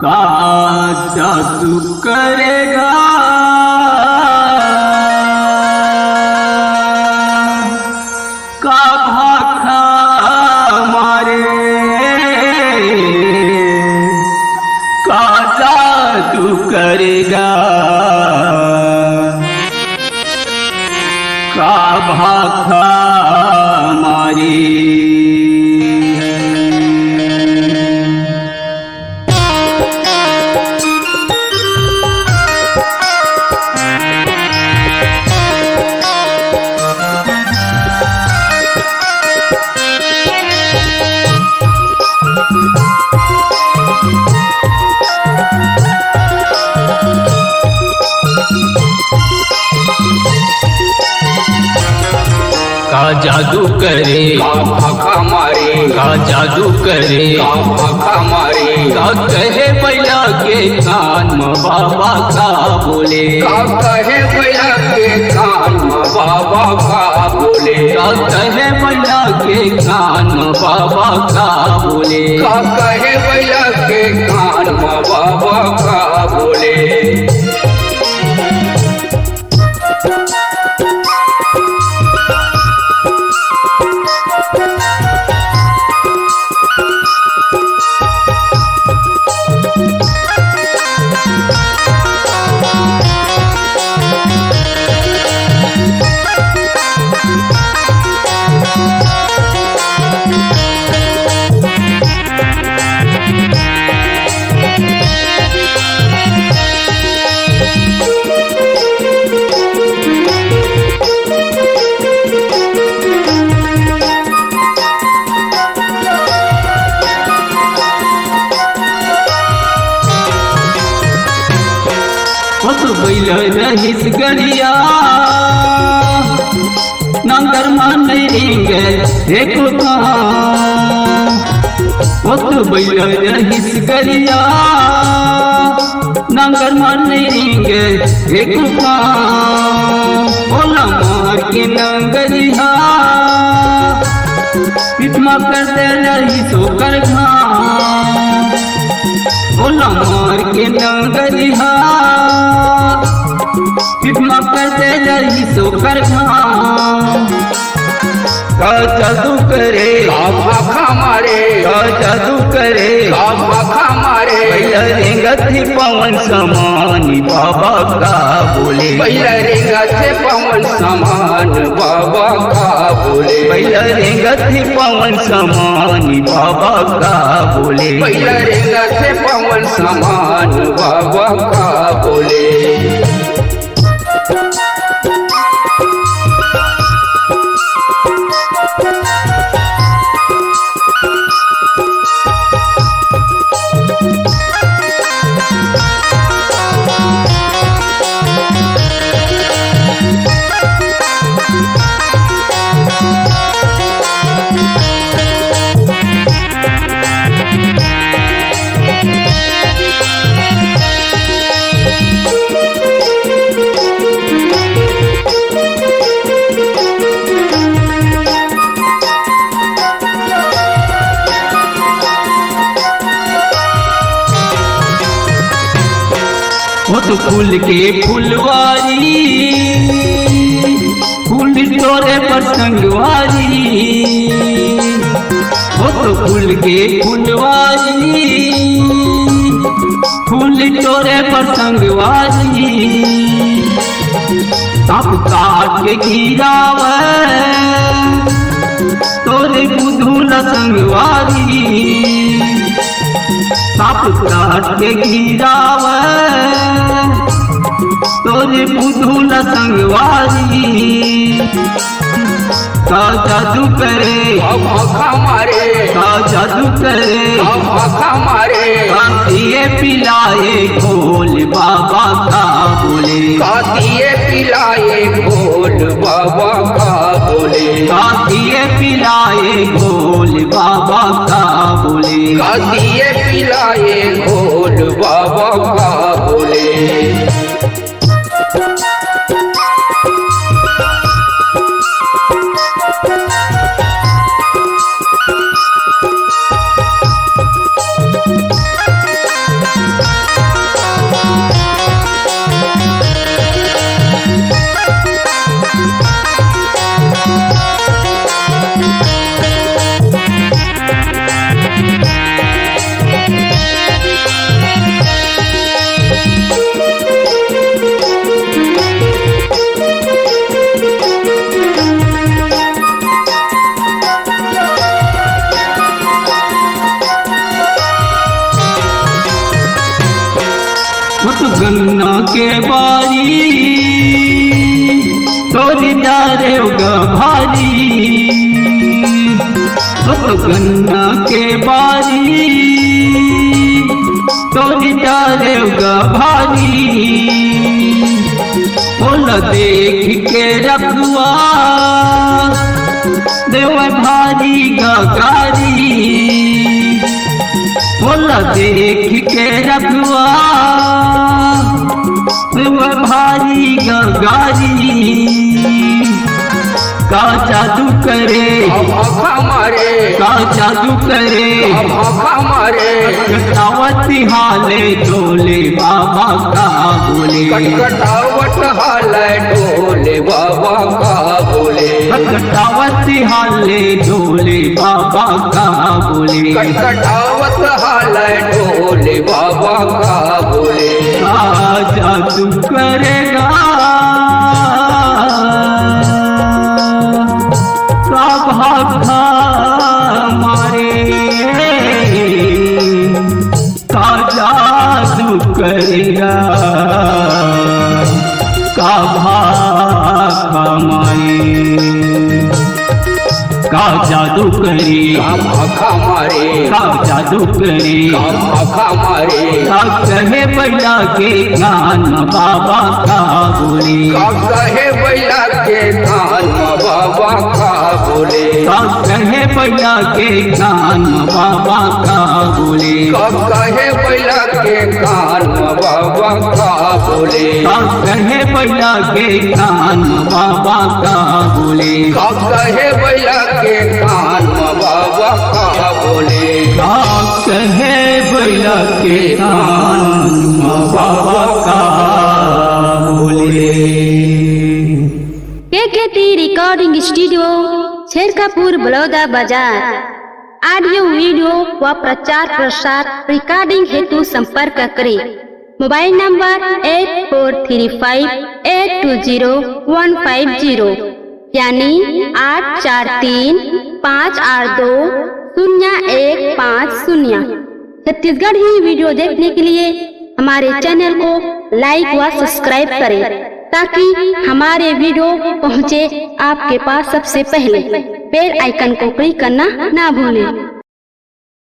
का जादू करेगा का भाखा मारे का जादू करेगा का भाखा मारे का जादू करे का भाखा मारे का जादू करे का भाखा मारे का कहे बैला के कान में बाबा का बोले का कहे बैला के कान में बाबा का बोले का कहे बैला के कान में बाबा का बोले का कहे बैला के कान में बाबा का बोले बैल रहीस गरिया नांगर मान रेंगे एक बैल रहीस गरिया नांगर मान रेंगे एक ओला मार के नंगरिया पिटमा करते रही सोकर ओला मार के नंगरिया पिटमा करते रही सोकर का जादू करे का भाखा मारे का जादू करे का भाखा मारे बैला रेंगती पवन समानी बाबा का बोले बैला रेंगते पवन समान बाबा का बोले बैला रेंगती पवन समानी बाबा का बोले बैला रेंगते पवन समान बाबा का बोले तो फूल के फुलवारी फूल तोरे पर संगवारी तो फूल के फुलवारी फूल तोरे पर संगवारी सांप काट के गिरावे तोरे बुधुल संगवारी सांप काट के गिरावे तोरे बुधुल संगवारी का जादू करे का भाखा मारे का जादू करे का भाखा मारे का दिए पिलाए खोल बाबा का बोले का दिए पिलाए खोल बाबा का बोले का दिए पिलाए खोल बाबा का बोले का दिए पिलाए खोल बाबा का बोले गन्ना के बारी तोरी डारे भारी गन्ना के बारी तोरी डारे भारी बोल देख के रखुआ देव भारी गारी बोल देख के रखुआ देव भारी गारी का जादू करे हमारे का जादू करे हमारे कटावती हाले डोले बाबा का बोले कटकटावट हाल डोले बाबा का बोले कटावती हाले डोले बाबा का बोले कटकटावत हाल डोले बाबा का बोले का जादू करेगा भागा मारे का जादू करेगा का भागा मारे का जादू करे हमारे का जादू करे हमारे का कहे बैला के ज्ञान बाबा का बोले कहे बैला के कान बाबा का बोले कहे बैला के ज्ञान बाबा का बोले कहे बैला के कान बाबा का बोले कहे बैला के ज्ञान बाबा का बोले कहे बैला के कान बाबा का बोले कहे बैला के ज्ञान बाबा का बोले। KKT रिकॉर्डिंग स्टूडियो शेरकापुर बलौदा बाजार। ऑडियो वीडियो व प्रचार प्रसार रिकॉर्डिंग हेतु संपर्क करें। मोबाइल नंबर 8435820150 यानी 8435820150। छत्तीसगढ़ी वीडियो देखने के लिए हमारे चैनल को लाइक व सब्सक्राइब करें ताकि हमारे वीडियो पहुंचे आपके पास सबसे पहले। बेल आइकन को क्लिक करना ना भूलें।